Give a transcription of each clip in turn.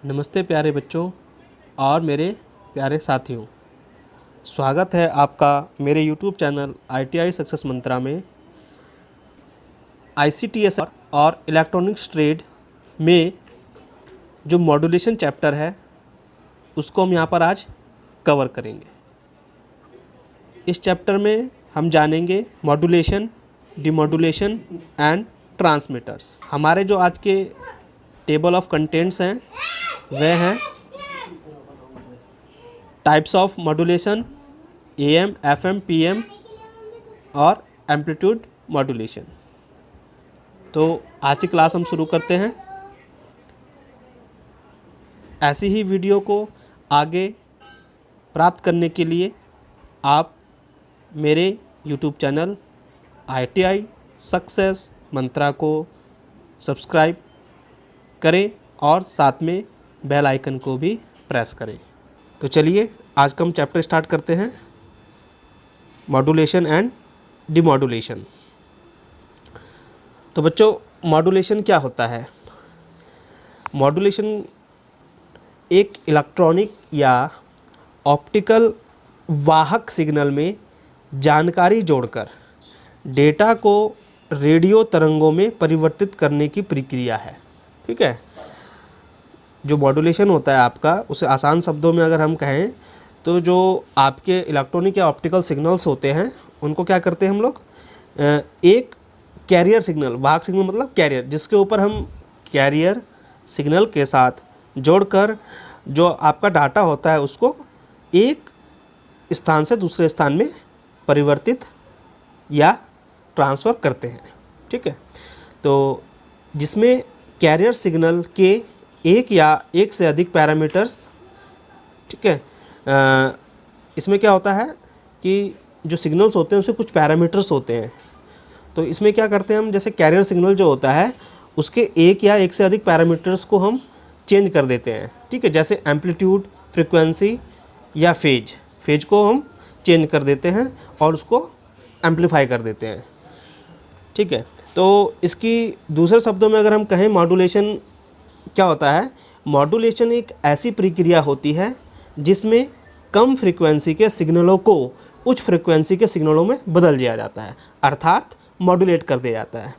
नमस्ते प्यारे बच्चों और मेरे प्यारे साथियों। स्वागत है आपका मेरे YouTube चैनल ITI सक्सेस मंत्रा में। ICTS और इलेक्ट्रॉनिक्स ट्रेड में जो मॉड्यूलेशन चैप्टर है उसको हम यहाँ पर आज कवर करेंगे। इस चैप्टर में हम जानेंगे मॉड्यूलेशन, डिमॉड्यूलेशन एंड ट्रांसमीटर्स। हमारे जो आज के टेबल ऑफ कंटेंट्स हैं वह हैं types of modulation, AM, FM, PM और एम्पलीट्यूड मॉड्यूलेशन। तो आज की क्लास हम शुरू करते हैं। ऐसी ही वीडियो को आगे प्राप्त करने के लिए आप मेरे YouTube चैनल ITI सक्सेस मंत्रा को सब्सक्राइब करें और साथ में बेल आइकन को भी प्रेस करें। तो चलिए आज का हम चैप्टर स्टार्ट करते हैं, मॉड्यूलेशन एंड डिमॉड्यूलेशन। तो बच्चों, मॉड्यूलेशन क्या होता है? मॉड्यूलेशन एक इलेक्ट्रॉनिक या ऑप्टिकल वाहक सिग्नल में जानकारी जोड़कर डेटा को रेडियो तरंगों में परिवर्तित करने की प्रक्रिया है। ठीक है, जो मॉड्यूलेशन होता है आपका, उसे आसान शब्दों में अगर हम कहें तो जो आपके इलेक्ट्रॉनिक या ऑप्टिकल सिग्नल्स होते हैं उनको क्या करते हैं हम लोग, एक कैरियर सिग्नल, वाहक सिग्नल मतलब कैरियर, जिसके ऊपर हम कैरियर सिग्नल के साथ जोड़कर जो आपका डाटा होता है उसको एक स्थान से दूसरे स्थान में परिवर्तित या ट्रांसफ़र करते हैं। ठीक है, तो जिसमें कैरियर सिग्नल के एक या एक से अधिक पैरामीटर्स, ठीक है, इसमें क्या होता है कि जो सिग्नल्स होते हैं उसके कुछ पैरामीटर्स होते हैं। तो इसमें क्या करते हैं हम, जैसे कैरियर सिग्नल जो होता है उसके एक या एक से अधिक पैरामीटर्स को हम चेंज कर देते हैं। ठीक है, जैसे एम्पलीट्यूड, फ्रीक्वेंसी या फेज को हम चेंज कर देते हैं और उसको एम्पलीफाई कर देते हैं। ठीक है, तो इसकी दूसरे शब्दों में अगर हम कहें मॉड्यूलेशन क्या होता है, मॉड्यूलेशन एक ऐसी प्रक्रिया होती है जिसमें कम फ्रीक्वेंसी के सिग्नलों को उच्च फ्रीक्वेंसी के सिग्नलों में बदल दिया जाता है, अर्थात मॉड्यूलेट कर दिया जाता है।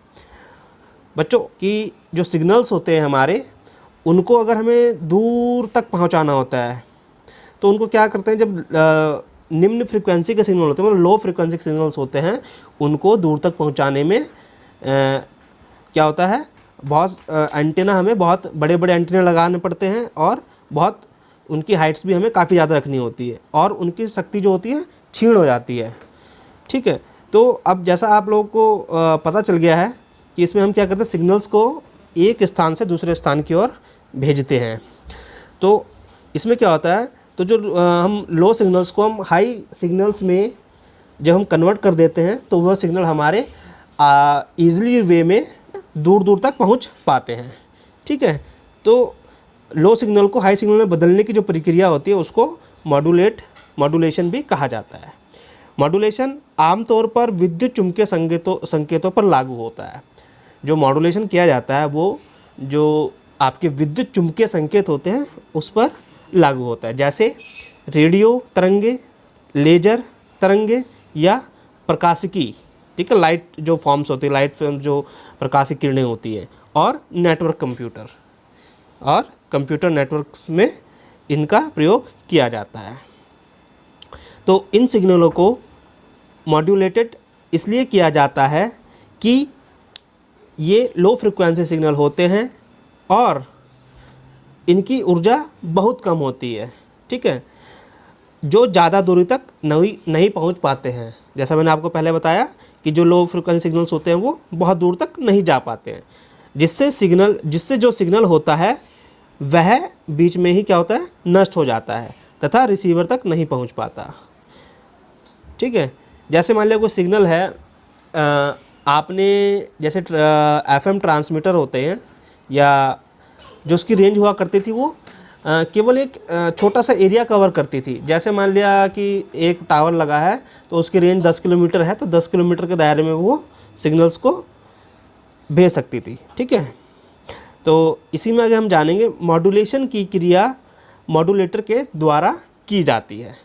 बच्चों की जो सिग्नल्स होते हैं हमारे, उनको अगर हमें दूर तक पहुंचाना होता है तो उनको क्या करते हैं, जब निम्न फ्रीक्वेंसी के सिग्नल होते हैं, मतलब लो फ्रीक्वेंसी के सिग्नल्स होते हैं, उनको दूर तक पहुंचाने में क्या होता है, बहुत एंटीना, हमें बहुत बड़े बड़े एंटीना लगाने पड़ते हैं और बहुत उनकी हाइट्स भी हमें काफ़ी ज़्यादा रखनी होती है और उनकी शक्ति जो होती है क्षीण हो जाती है। ठीक है, तो अब जैसा आप लोगों को पता चल गया है कि इसमें हम क्या करते हैं, सिग्नल्स को एक स्थान से दूसरे स्थान की ओर भेजते हैं। तो इसमें क्या होता है, तो जो हम लो सिग्नल्स को हम हाई सिग्नल्स में जब हम कन्वर्ट कर देते हैं तो वह सिग्नल हमारे ईजिली वे में दूर दूर तक पहुंच पाते हैं। ठीक है, तो लो सिग्नल को हाई सिग्नल में बदलने की जो प्रक्रिया होती है उसको मॉड्यूलेशन भी कहा जाता है। मॉड्यूलेशन आमतौर पर विद्युत चुम्बकीय संकेतों पर लागू होता है। जो मॉड्यूलेशन किया जाता है वो जो आपके विद्युत चुम्बकीय संकेत होते हैं उस पर लागू होता है, जैसे रेडियो तरंगे, लेजर तरंगे या प्रकाशिकी। ठीक है, लाइट जो फॉर्म्स होती है, लाइट फिल्म जो प्रकाशिक किरणें होती है, और कंप्यूटर नेटवर्क्स में इनका प्रयोग किया जाता है। तो इन सिग्नलों को मॉड्यूलेटेड इसलिए किया जाता है कि ये लो फ्रिक्वेंसी सिग्नल होते हैं और इनकी ऊर्जा बहुत कम होती है। ठीक है, जो ज़्यादा दूरी तक नहीं पहुंच पाते हैं। जैसा मैंने आपको पहले बताया कि जो लो फ्रिक्वेंसी सिग्नल्स होते हैं वो बहुत दूर तक नहीं जा पाते हैं, जिससे जो सिग्नल होता है वह बीच में ही क्या होता है, नष्ट हो जाता है तथा रिसीवर तक नहीं पहुंच पाता। ठीक है, जैसे मान लिया कोई सिग्नल है, आपने जैसे FM ट्रांसमीटर होते हैं या जो उसकी रेंज हुआ करती थी वो केवल एक छोटा सा एरिया कवर करती थी। जैसे मान लिया कि एक टावर लगा है तो उसकी रेंज 10 किलोमीटर है, तो 10 किलोमीटर के दायरे में वो सिग्नल्स को भेज सकती थी। ठीक है, तो इसी में आगे हम जानेंगे मॉड्यूलेशन की क्रिया मॉड्यूलेटर के द्वारा की जाती है।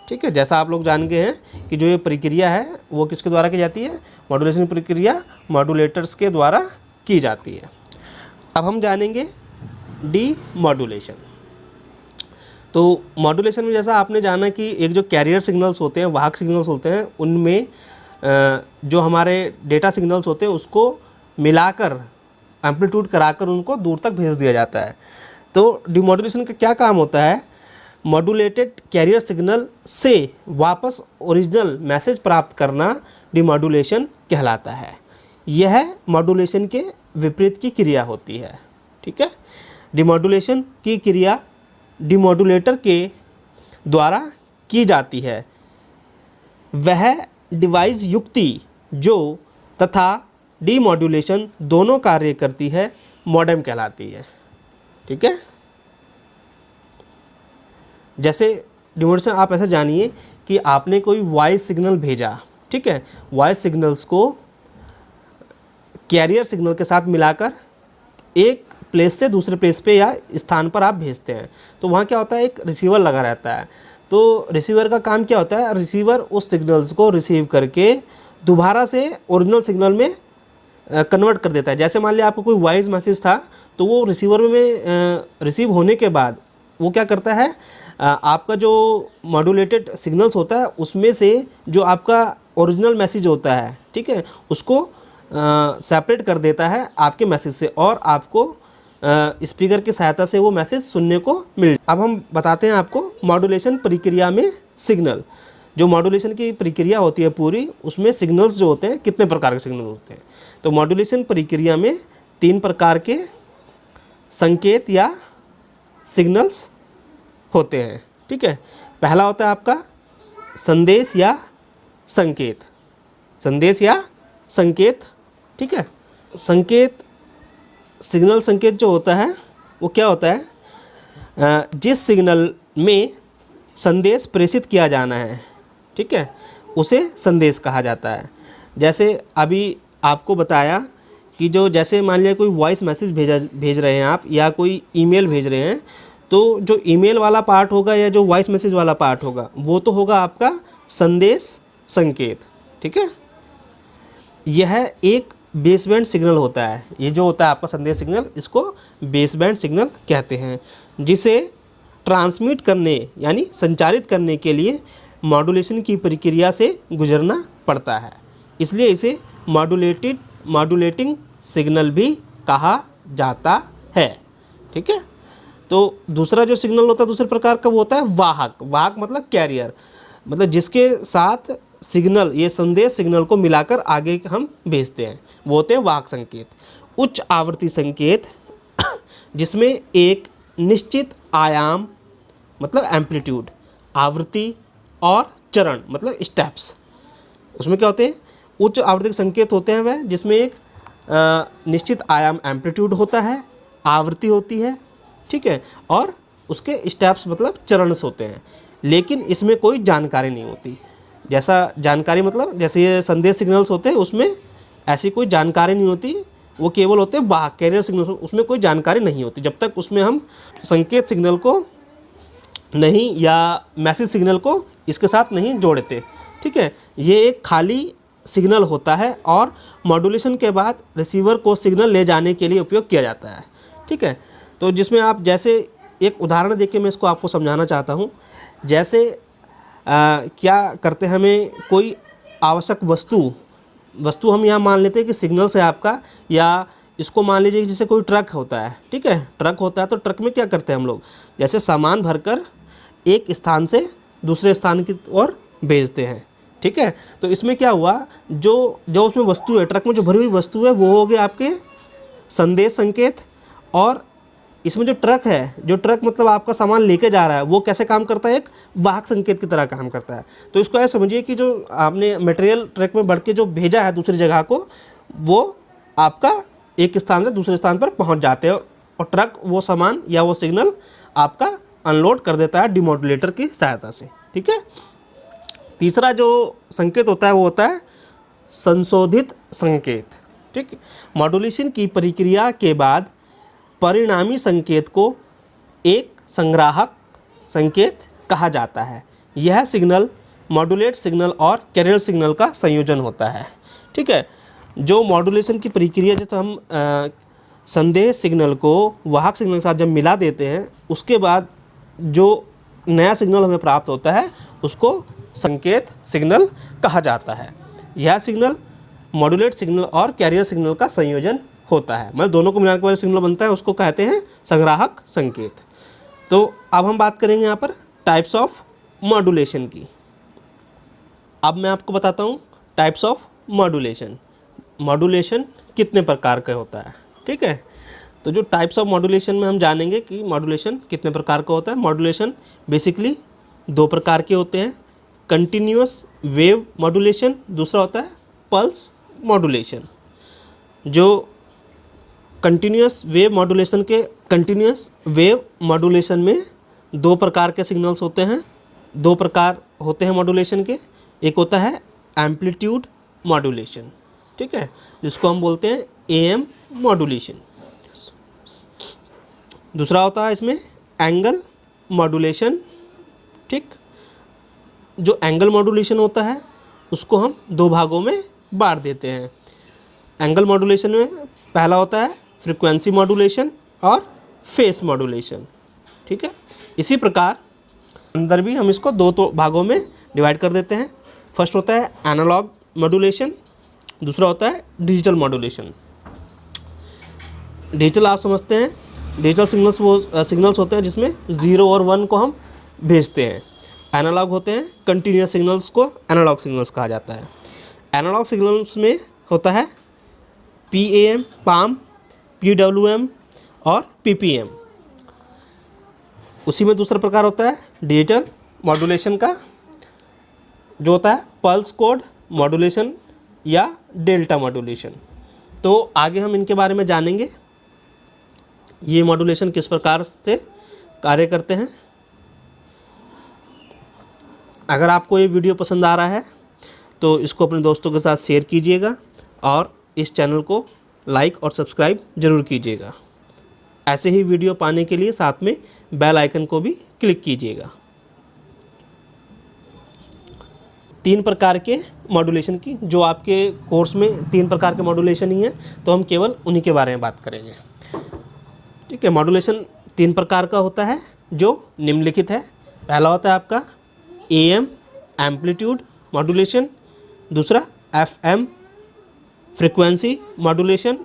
ठीक है, जैसा आप लोग जान गए हैं कि जो ये प्रक्रिया है वो किसके द्वारा की जाती है, मॉड्यूलेशन की प्रक्रिया मॉड्यूलेटर्स के द्वारा की जाती है। अब हम जानेंगे डी मॉड्यूलेशन। तो मॉड्यूलेशन में जैसा आपने जाना कि एक जो कैरियर सिग्नल्स होते हैं, वाहक सिग्नल्स होते हैं, उनमें जो हमारे डेटा सिग्नल्स होते हैं उसको मिलाकर एम्पलीट्यूड कराकर उनको दूर तक भेज दिया जाता है। तो डिमॉड्यूलेशन का क्या काम होता है, मॉड्यूलेटेड कैरियर सिग्नल से वापस ओरिजिनल मैसेज प्राप्त करना डिमॉड्यूलेशन कहलाता है। यह मॉड्यूलेशन के विपरीत की क्रिया होती है। ठीक है, डिमॉड्यूलेशन की क्रिया डिमॉड्यूलेटर के द्वारा की जाती है। वह डिवाइस युक्ति जो तथा डीमॉड्यूलेशन दोनों कार्य करती है मॉडेम कहलाती है। ठीक है, जैसे डिमॉड्यूलेशन आप ऐसा जानिए कि आपने कोई वॉइस सिग्नल भेजा, ठीक है, वॉइस सिग्नल्स को कैरियर सिग्नल के साथ मिलाकर एक प्लेस से दूसरे प्लेस पे या स्थान पर आप भेजते हैं। तो वहाँ क्या होता है, एक रिसीवर लगा रहता है। तो रिसीवर का काम क्या होता है, रिसीवर उस सिग्नल्स को रिसीव करके दोबारा से ओरिजिनल सिग्नल में कन्वर्ट कर देता है। जैसे मान लिया आपको कोई वॉइस मैसेज था, तो वो रिसीवर में रिसीव होने के बाद वो क्या करता है, आपका जो मॉड्यूलेटेड सिग्नल्स होता है उसमें से जो आपका ओरिजिनल मैसेज होता है, ठीक है, उसको सेपरेट कर देता है आपके मैसेज से और आपको स्पीकर की सहायता से वो मैसेज सुनने को मिल। अब हम बताते हैं आपको मॉड्यूलेशन प्रक्रिया में सिग्नल, जो मॉड्यूलेशन की प्रक्रिया होती है पूरी, उसमें सिग्नल्स जो होते हैं कितने प्रकार के सिग्नल होते हैं। तो मॉड्यूलेशन प्रक्रिया में 3 प्रकार के संकेत या सिग्नल्स होते हैं। ठीक है, पहला होता है आपका संदेश या संकेत, संदेश या संकेत। ठीक है, संकेत सिग्नल संकेत जो होता है वो क्या होता है, जिस सिग्नल में संदेश प्रेषित किया जाना है, ठीक है, उसे संदेश कहा जाता है। जैसे अभी आपको बताया कि जो जैसे मान लिया कोई वॉइस मैसेज भेज रहे हैं आप या कोई ईमेल भेज रहे हैं, तो जो ईमेल वाला पार्ट होगा या जो वॉइस मैसेज वाला पार्ट होगा वो तो होगा आपका संदेश संकेत। ठीक है, यह एक बेसबैंड सिग्नल होता है। ये जो होता है आपका संदेश सिग्नल, इसको बेसबैंड सिग्नल कहते हैं, जिसे ट्रांसमिट करने यानी संचारित करने के लिए मॉड्यूलेशन की प्रक्रिया से गुजरना पड़ता है। इसलिए इसे मॉड्यूलेटिंग सिग्नल भी कहा जाता है। ठीक है, तो दूसरा जो सिग्नल होता है दूसरे प्रकार का वो होता है वाहक। वाहक मतलब कैरियर, मतलब जिसके साथ सिग्नल, ये संदेश सिग्नल को मिलाकर आगे हम भेजते हैं, वो होते हैं वाहक संकेत। उच्च आवृत्ति संकेत जिसमें एक निश्चित आयाम मतलब एम्पलीट्यूड, आवृत्ति और चरण मतलब स्टेप्स, उसमें क्या होते हैं, उच्च आवृत्ति संकेत होते हैं वह जिसमें एक निश्चित आयाम एम्पलीट्यूड होता है, आवृत्ति होती है, ठीक है, और उसके स्टेप्स मतलब चरण होते हैं, लेकिन इसमें कोई जानकारी नहीं होती। जैसा जानकारी मतलब जैसे ये संदेश सिग्नल्स होते हैं उसमें ऐसी कोई जानकारी नहीं होती, वो केवल होते हैं वाहक कैरियर सिग्नल्स, उसमें कोई जानकारी नहीं होती जब तक उसमें हम संकेत सिग्नल को नहीं या मैसेज सिग्नल को इसके साथ नहीं जोड़ते। ठीक है, ये एक खाली सिग्नल होता है और मॉड्यूलेशन के बाद रिसीवर को सिग्नल ले जाने के लिए उपयोग किया जाता है। ठीक है, तो जिसमें आप जैसे एक उदाहरण देख के मैं इसको आपको समझाना चाहता हूँ। जैसे क्या करते हैं, हमें कोई आवश्यक वस्तु हम यहाँ मान लेते हैं कि सिग्नल से आपका, या इसको मान लीजिए कि जैसे कोई ट्रक होता है, ठीक है, ट्रक होता है तो ट्रक में क्या करते हैं हम लोग, जैसे सामान भरकर एक स्थान से दूसरे स्थान की ओर भेजते हैं। ठीक है, तो इसमें क्या हुआ, जो उसमें वस्तु है, ट्रक में जो भरी हुई वस्तु है वो हो गए आपके संदेश संकेत, और इसमें जो ट्रक है, जो ट्रक मतलब आपका सामान लेके जा रहा है, वो कैसे काम करता है, एक वाहक संकेत की तरह काम करता है। तो इसको ऐसे समझिए कि जो आपने मटेरियल ट्रक में भर के जो भेजा है दूसरी जगह को, वो आपका एक स्थान से दूसरे स्थान पर पहुंच जाते हैं और ट्रक वो सामान या वो सिग्नल आपका अनलोड कर देता है डिमॉड्यूलेटर की सहायता से। ठीक है, तीसरा जो संकेत होता है वो होता है संशोधित संकेत। ठीक, मॉड्यूलेशन की प्रक्रिया के बाद परिणामी संकेत को एक संग्राहक संकेत कहा जाता है। यह सिग्नल मॉड्यूलेट सिग्नल और कैरियर सिग्नल का संयोजन होता है। ठीक है, जो मॉड्यूलेशन की प्रक्रिया जैसे हम संदेश सिग्नल को वाहक सिग्नल के साथ जब मिला देते हैं, उसके बाद जो नया सिग्नल हमें प्राप्त होता है उसको संकेत सिग्नल कहा जाता है। यह सिग्नल मॉड्यूलेट सिग्नल और कैरियर सिग्नल का संयोजन होता है, मतलब दोनों को मिलाने के बाद सिग्नल बनता है, उसको कहते हैं संग्राहक संकेत। तो अब हम बात करेंगे यहाँ पर टाइप्स ऑफ मॉड्यूलेशन की। अब मैं आपको बताता हूँ टाइप्स ऑफ मॉड्यूलेशन। मॉड्यूलेशन कितने प्रकार का होता है। ठीक है, तो जो टाइप्स ऑफ मॉड्यूलेशन में हम जानेंगे कि मॉड्यूलेशन कितने प्रकार का होता है। मॉड्यूलेशन बेसिकली दो प्रकार के होते हैं, कंटिन्यूअस वेव मॉड्यूलेशन, दूसरा होता है पल्स मॉड्यूलेशन। जो कंटिन्यूअस वेव मॉड्यूलेशन में दो प्रकार के सिग्नल्स होते हैं, दो प्रकार होते हैं मॉड्यूलेशन के। एक होता है एम्पलीट्यूड मॉड्यूलेशन, ठीक है, जिसको हम बोलते हैं एएम मॉड्यूलेशन। दूसरा होता है इसमें एंगल मॉड्यूलेशन। ठीक, जो एंगल मॉड्यूलेशन होता है उसको हम दो भागों में बांट देते हैं। एंगल मॉड्यूलेशन में पहला होता है फ्रीक्वेंसी मॉड्यूलेशन और फेस मॉड्यूलेशन। ठीक है, इसी प्रकार अंदर भी हम इसको दो भागों में डिवाइड कर देते हैं। फर्स्ट होता है एनालॉग मॉड्यूलेशन, दूसरा होता है डिजिटल मॉड्यूलेशन। डिजिटल आप समझते हैं, डिजिटल सिग्नल्स वो सिग्नल्स होते हैं जिसमें 0 और 1 को हम भेजते हैं। एनालॉग होते हैं कंटिन्यूअस सिग्नल्स को एनालॉग सिग्नल्स कहा जाता है। एनालॉग सिग्नल्स में होता है PAM, PAM, PWM और PPM। उसी में दूसरा प्रकार होता है डिजिटल मॉड्यूलेशन का, जो होता है पल्स कोड मॉड्यूलेशन या डेल्टा मॉड्यूलेशन। तो आगे हम इनके बारे में जानेंगे, ये मॉड्यूलेशन किस प्रकार से कार्य करते हैं। अगर आपको ये वीडियो पसंद आ रहा है तो इसको अपने दोस्तों के साथ शेयर कीजिएगा और इस चैनल को लाइक और सब्सक्राइब ज़रूर कीजिएगा। ऐसे ही वीडियो पाने के लिए साथ में बेल आइकन को भी क्लिक कीजिएगा। 3 प्रकार के मॉड्यूलेशन की, जो आपके कोर्स में 3 प्रकार के मॉड्यूलेशन ही हैं, तो हम केवल उन्हीं के बारे में बात करेंगे। ठीक है, मॉड्यूलेशन 3 प्रकार का होता है जो निम्नलिखित है। पहला होता है आपका AM एम्पलीट्यूड मॉड्यूलेशन, दूसरा FM frequency modulation,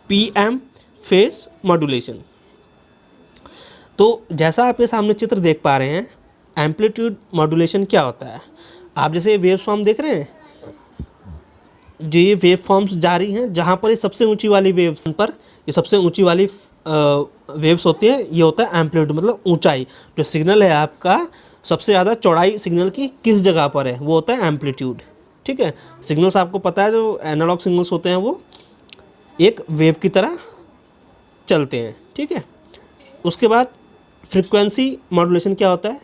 PM face modulation. तो जैसा आप ये सामने चित्र देख पा रहे हैं, एम्पलीट्यूड मॉड्यूलेशन क्या होता है। आप जैसे वेव फॉर्म देख रहे हैं, जो ये वेव फॉर्म्स जारी हैं, जहाँ पर ये सबसे ऊंची वाली वेव्स पर ये सबसे ऊंची वाली वेव्स होती है, ये होता है एम्पलीट्यूड, मतलब ऊंचाई। जो सिग्नल है आपका, सबसे ज़्यादा चौड़ाई सिग्नल की किस जगह पर है, वो होता है एम्पलीट्यूड। ठीक है, सिग्नल्स आपको पता है, जो एनालॉग सिग्नल्स होते हैं वो एक वेव की तरह चलते हैं। ठीक है, उसके बाद फ्रीक्वेंसी मॉड्यूलेशन क्या होता है।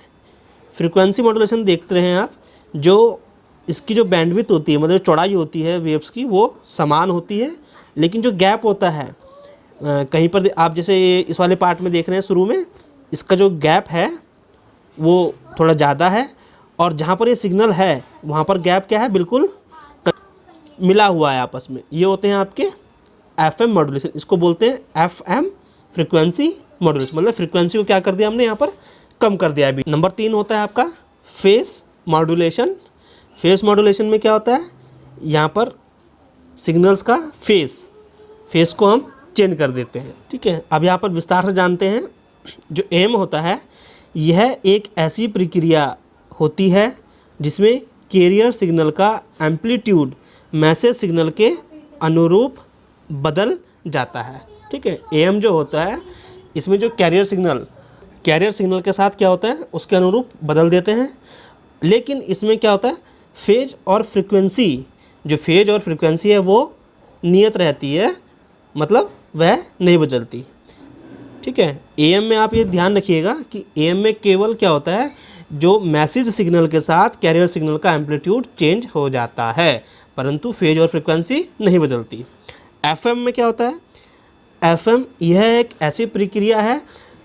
फ्रीक्वेंसी मॉड्यूलेशन देखते रहे हैं आप, जो इसकी जो बैंडविड्थ होती है, मतलब चौड़ाई होती है वेव्स की, वो समान होती है, लेकिन जो गैप होता है कहीं पर आप जैसे इस वाले पार्ट में देख रहे हैं, शुरू में इसका जो गैप है वो थोड़ा ज़्यादा है, और जहाँ पर ये सिग्नल है वहाँ पर गैप क्या है, बिल्कुल मिला हुआ है आपस में। ये होते हैं आपके FM मॉड्यूलेशन, इसको बोलते हैं FM फ्रीक्वेंसी मॉड्यूलेशन, मतलब फ्रीक्वेंसी को क्या कर दिया हमने यहाँ पर, कम कर दिया अभी। नंबर 3 होता है आपका फेस मॉड्यूलेशन। फेस मॉड्यूलेशन में क्या होता है, यहाँ पर सिग्नल्स का फेस को हम चेंज कर देते हैं। ठीक है, अब यहाँ पर विस्तार से जानते हैं। जो AM होता है, यह एक ऐसी प्रक्रिया होती है जिसमें कैरियर सिग्नल का एम्पलीट्यूड मैसेज सिग्नल के अनुरूप बदल जाता है। ठीक है, AM जो होता है, इसमें जो कैरियर सिग्नल के साथ क्या होता है, उसके अनुरूप बदल देते हैं। लेकिन इसमें क्या होता है, फेज और फ्रीक्वेंसी, जो फेज और फ्रीक्वेंसी है वो नियत रहती है, मतलब वह नहीं बदलती। ठीक है, AM में आप ये ध्यान रखिएगा कि AM में केवल क्या होता है, जो मैसेज सिग्नल के साथ कैरियर सिग्नल का एम्पलीट्यूड चेंज हो जाता है, परंतु फेज और फ्रीक्वेंसी नहीं बदलती। FM में क्या होता है, FM यह एक ऐसी प्रक्रिया है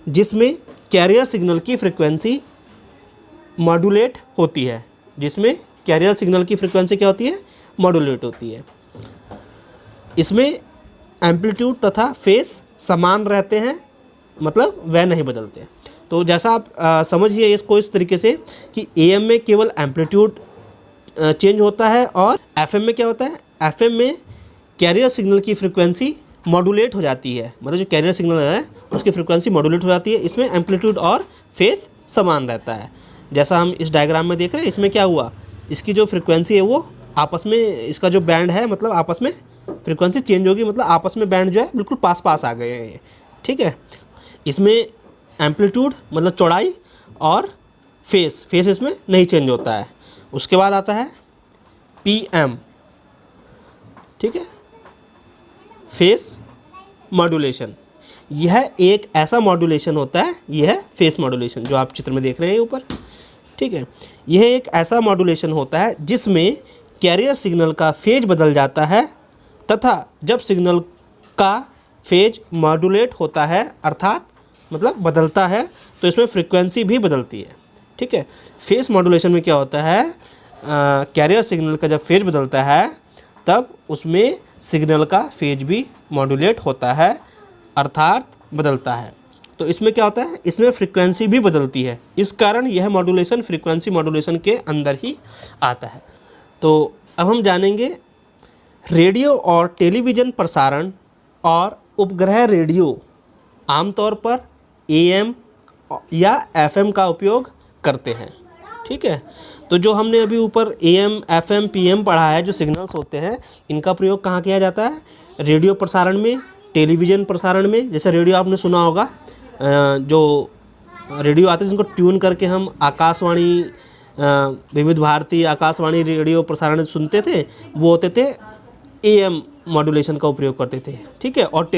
जिसमें कैरियर सिग्नल की फ्रिक्वेंसी मॉड्यूलेट होती है, जिसमें कैरियर सिग्नल की फ्रिक्वेंसी क्या होती है, मॉड्यूलेट होती है। इसमें एम्पलीट्यूड तथा फेस समान रहते हैं, मतलब वह नहीं बदलते। तो जैसा आप समझिए इसको इस तरीके से कि AM में केवल एम्पलीट्यूड चेंज होता है और FM में क्या होता है, FM में कैरियर सिग्नल की फ्रिक्वेंसी मॉड्यूलेट हो जाती है, मतलब जो कैरियर सिग्नल है उसकी फ्रिक्वेंसी मॉड्यूलेट हो जाती है। इसमें एम्पलीट्यूड और फेस समान रहता है। जैसा हम इस डायग्राम में देख रहे हैं, इसमें क्या हुआ, इसकी जो फ्रिक्वेंसी है वो आपस में, इसका जो बैंड है मतलब आपस में फ्रिक्वेंसी चेंज होगी, मतलब आपस में बैंड जो है बिल्कुल पास पास आ गए हैं ये, ठीक है। इसमें एम्पलीट्यूड मतलब चौड़ाई और फेस इसमें नहीं चेंज होता है। उसके बाद आता है PM, ठीक है, फेस मॉड्यूलेशन। यह एक ऐसा मॉड्यूलेशन होता है, यह है फेस मॉड्यूलेशन जो आप चित्र में देख रहे हैं ऊपर, ठीक है। यह एक ऐसा मॉड्यूलेशन होता है जिसमें कैरियर सिग्नल का फेज बदल जाता है तथा जब सिग्नल का फेज मॉड्यूलेट होता है अर्थात मतलब बदलता है तो इसमें फ्रीक्वेंसी भी बदलती है, ठीक है। फेस मॉड्यूलेशन में क्या होता है, कैरियर सिग्नल का जब फेज बदलता है तब उसमें सिग्नल का फेज भी मॉड्यूलेट होता है अर्थात बदलता है। तो इसमें क्या होता है, इसमें फ्रीक्वेंसी भी बदलती है। इस कारण यह मॉड्यूलेशन फ्रीक्वेंसी मॉड्यूलेशन के अंदर ही आता है। तो अब हम जानेंगे रेडियो और टेलीविज़न प्रसारण और उपग्रह रेडियो आमतौर पर AM या FM का उपयोग करते हैं, ठीक है। तो जो हमने अभी ऊपर AM, FM, PM पढ़ा है, जो सिग्नल्स होते हैं, इनका प्रयोग कहाँ किया जाता है, रेडियो प्रसारण में, टेलीविज़न प्रसारण में। जैसे रेडियो आपने सुना होगा, जो रेडियो आते हैं जिनको ट्यून करके हम आकाशवाणी, विविध भारती, आकाशवाणी रेडियो प्रसारण सुनते थे, वो होते थे AM मॉड्यूलेशन का उपयोग करते थे, ठीक है। और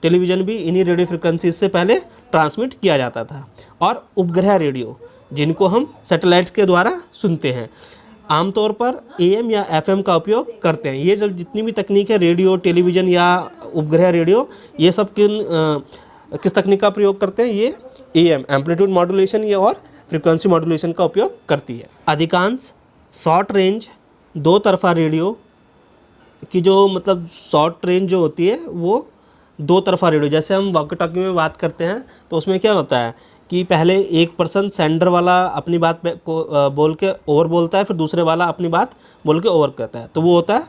टेलीविज़न भी इन्हीं रेडियो फ्रिक्वेंसी से पहले ट्रांसमिट किया जाता था। और उपग्रह रेडियो जिनको हम सैटेलाइट्स के द्वारा सुनते हैं, आमतौर पर AM या FM का उपयोग करते हैं। ये जब जितनी भी तकनीक है, रेडियो, टेलीविज़न या उपग्रह रेडियो, ये सब किस तकनीक का प्रयोग करते हैं, ये AM एम्पलीट्यूड मॉड्यूलेशन या और फ्रीक्वेंसी मॉड्यूलेशन का उपयोग करती है। अधिकांश शॉर्ट रेंज दो तरफा रेडियो की जो मतलब शॉर्ट रेंज जो होती है वो दो तरफा रेडियो, जैसे हम वॉकी टॉकी में बात करते हैं तो उसमें क्या होता है कि पहले एक पर्सन सेंडर वाला अपनी बात को बोल के ओवर बोलता है, फिर दूसरे वाला अपनी बात बोल के ओवर कहता है, तो वो होता है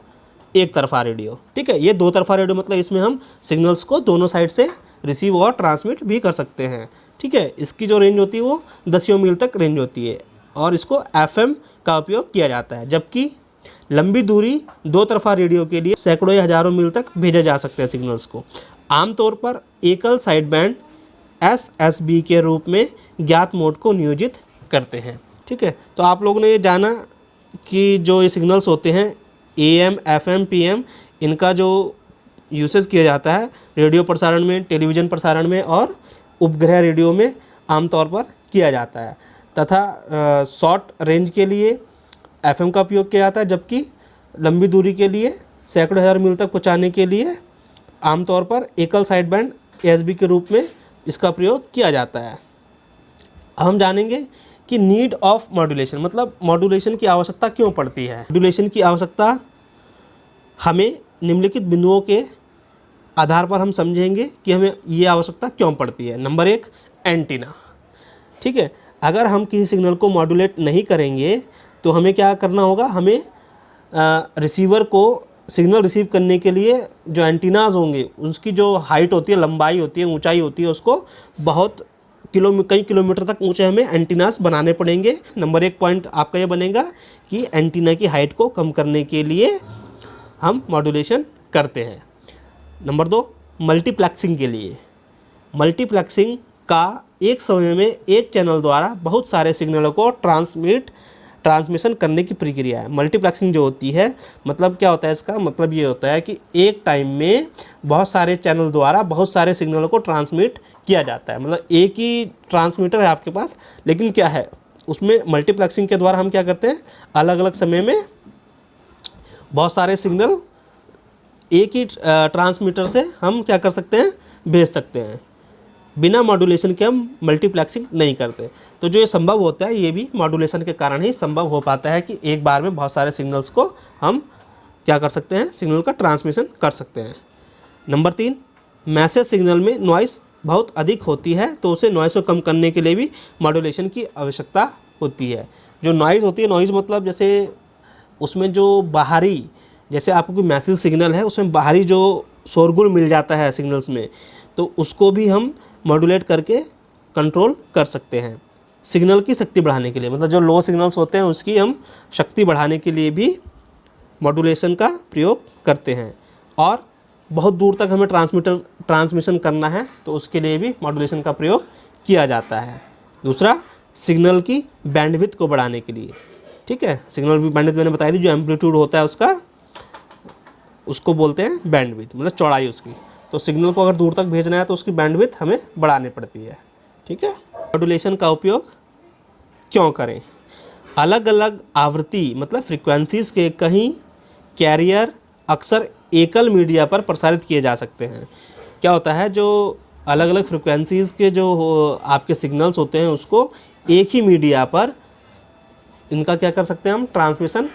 एक तरफा रेडियो, ठीक है। ये दो तरफा रेडियो मतलब इसमें हम सिग्नल्स को दोनों साइड से रिसीव और ट्रांसमिट भी कर सकते हैं, ठीक है। इसकी जो रेंज होती है वो 10 मील तक रेंज होती है और इसको FM का उपयोग किया जाता है। जबकि लंबी दूरी दो तरफा रेडियो के लिए सैकड़ों या हज़ारों मील तक भेजा जा सकते हैं सिग्नल्स को। आमतौर पर एकल साइड बैंड SSB के रूप में ज्ञात मोड को नियोजित करते हैं, ठीक है। तो आप लोगों ने ये जाना कि जो ये सिग्नल्स होते हैं AM, FM, PM, इनका जो यूसेज किया जाता है रेडियो प्रसारण में, टेलीविज़न प्रसारण में और उपग्रह रेडियो में आमतौर पर किया जाता है तथा शॉर्ट रेंज के लिए FM का उपयोग किया जाता है, जबकि लंबी दूरी के लिए सैकड़ों हज़ार मील तक पहुंचाने के लिए आमतौर पर एकल साइड बैंड ASB के रूप में इसका प्रयोग किया जाता है। अब हम जानेंगे कि नीड ऑफ मॉड्यूलेशन, मतलब मॉड्यूलेशन की आवश्यकता क्यों पड़ती है। मॉड्यूलेशन की आवश्यकता हमें निम्नलिखित बिंदुओं के आधार पर हम समझेंगे कि हमें ये आवश्यकता क्यों पड़ती है। नंबर 1, एंटीना, ठीक है। अगर हम किसी सिग्नल को मॉड्यूलेट नहीं करेंगे तो हमें क्या करना होगा, हमें रिसीवर को सिग्नल रिसीव करने के लिए जो एंटीनाज होंगे उसकी जो हाइट होती है, लंबाई होती है, ऊंचाई होती है, उसको बहुत कई किलोमीटर तक ऊंचे हमें एंटीनास बनाने पड़ेंगे। नंबर 1 पॉइंट आपका ये बनेगा कि एंटीना की हाइट को कम करने के लिए हम मॉड्यूलेशन करते हैं। नंबर 2, मल्टीप्लेक्सिंग के लिए। मल्टीप्लेक्सिंग का एक समय में एक चैनल द्वारा बहुत सारे सिग्नलों को ट्रांसमिशन करने की प्रक्रिया है। मल्टीप्लेक्सिंग जो होती है मतलब क्या होता है, इसका मतलब ये होता है कि एक टाइम में बहुत सारे चैनल द्वारा बहुत सारे सिग्नलों को ट्रांसमिट किया जाता है। मतलब एक ही ट्रांसमीटर है आपके पास, लेकिन क्या है उसमें मल्टीप्लेक्सिंग के द्वारा हम क्या करते हैं, अलग अलग समय में बहुत सारे सिग्नल एक ही ट्रांसमीटर से हम क्या कर सकते हैं, भेज सकते हैं। बिना मॉड्यूलेशन के हम मल्टीप्लेक्सिंग नहीं करते। तो जो ये संभव होता है ये भी मॉड्यूलेशन के कारण ही संभव हो पाता है कि एक बार में बहुत सारे सिग्नल्स को हम क्या कर सकते हैं, सिग्नल का ट्रांसमिशन कर सकते हैं। नंबर 3, मैसेज सिग्नल में नॉइस बहुत अधिक होती है, तो उसे नॉइस को कम करने के लिए भी मॉड्यूलेशन की आवश्यकता होती है। जो नॉइज़ होती है, नॉइज़ मतलब जैसे उसमें जो बाहरी, जैसे आपको कोई मैसेज सिग्नल है उसमें बाहरी जो शोरगुल मिल जाता है सिग्नल्स में, तो उसको भी हम मॉड्यूलेट करके कंट्रोल कर सकते हैं। सिग्नल की शक्ति बढ़ाने के लिए, मतलब जो लो सिग्नल्स होते हैं उसकी हम शक्ति बढ़ाने के लिए भी मॉड्यूलेशन का प्रयोग करते हैं। और बहुत दूर तक हमें ट्रांसमिशन करना है तो उसके लिए भी मॉड्यूलेशन का प्रयोग किया जाता है। दूसरा, सिग्नल की बैंडविड्थ को बढ़ाने के लिए, ठीक है। सिग्नल की बैंडविड्थ मैंने बताई थी, जो एम्पलीट्यूड होता है उसको बोलते हैं बैंडविड्थ, मतलब चौड़ाई उसकी। तो सिग्नल को अगर दूर तक भेजना है तो उसकी बैंडविड्थ हमें बढ़ानी पड़ती है, ठीक है। मॉड्यूलेशन का उपयोग क्यों करें? अलग अलग आवृत्ति मतलब फ्रीक्वेंसीज़ के कहीं कैरियर अक्सर एकल मीडिया पर प्रसारित किए जा सकते हैं। क्या होता है, जो अलग अलग फ्रीक्वेंसीज़ के जो आपके सिग्नल्स होते हैं उसको एक ही मीडिया पर इनका क्या कर सकते हैं हम, ट्रांसमिशन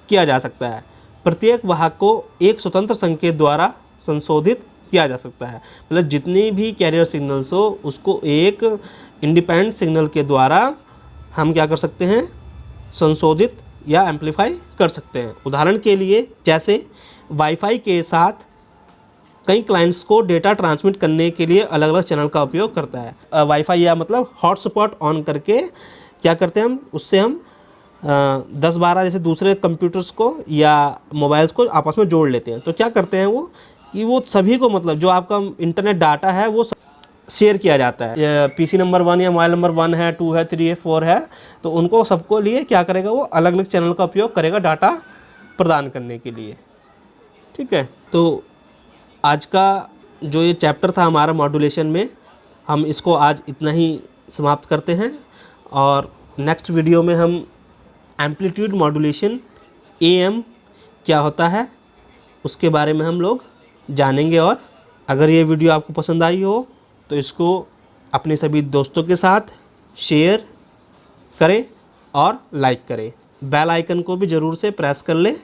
किया जा सकता है। प्रत्येक वाहक को एक स्वतंत्र संकेत द्वारा संशोधित किया जा सकता है। मतलब जितनी भी कैरियर सिग्नल्स हो उसको एक इंडिपेंडेंट सिग्नल के द्वारा हम क्या कर सकते हैं, संशोधित या एम्पलीफाई कर सकते हैं। उदाहरण के लिए जैसे वाईफाई के साथ कई क्लाइंट्स को डेटा ट्रांसमिट करने के लिए अलग अलग चैनल का उपयोग करता है। वाईफाई या मतलब हॉटस्पॉट ऑन करके क्या करते हैं हम, उससे हम 10-12 जैसे दूसरे कंप्यूटर्स को या मोबाइल्स को आपस में जोड़ लेते हैं। तो क्या करते हैं वो कि वो सभी को, मतलब जो आपका इंटरनेट डाटा है वो शेयर किया जाता है। पीसी नंबर 1 या मोबाइल नंबर 1 है, 2 है, 3 है, 4 है, तो उनको सबको लिए क्या करेगा, वो अलग अलग चैनल का उपयोग करेगा डाटा प्रदान करने के लिए, ठीक है। तो आज का जो ये चैप्टर था हमारा मॉड्यूलेशन में, हम इसको आज इतना ही समाप्त करते हैं। और नेक्स्ट वीडियो में हम एम्पलीट्यूड मॉड्यूलेशन AM क्या होता है उसके बारे में हम लोग जानेंगे। और अगर ये वीडियो आपको पसंद आई हो तो इसको अपने सभी दोस्तों के साथ शेयर करें और लाइक करें। बेल आइकन को भी ज़रूर से प्रेस कर लें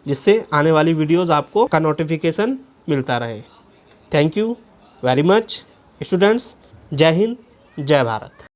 जिससे आने वाली वीडियोज़ आपको का नोटिफिकेशन मिलता रहे। Thank you very much students. जय हिंद, जय भारत।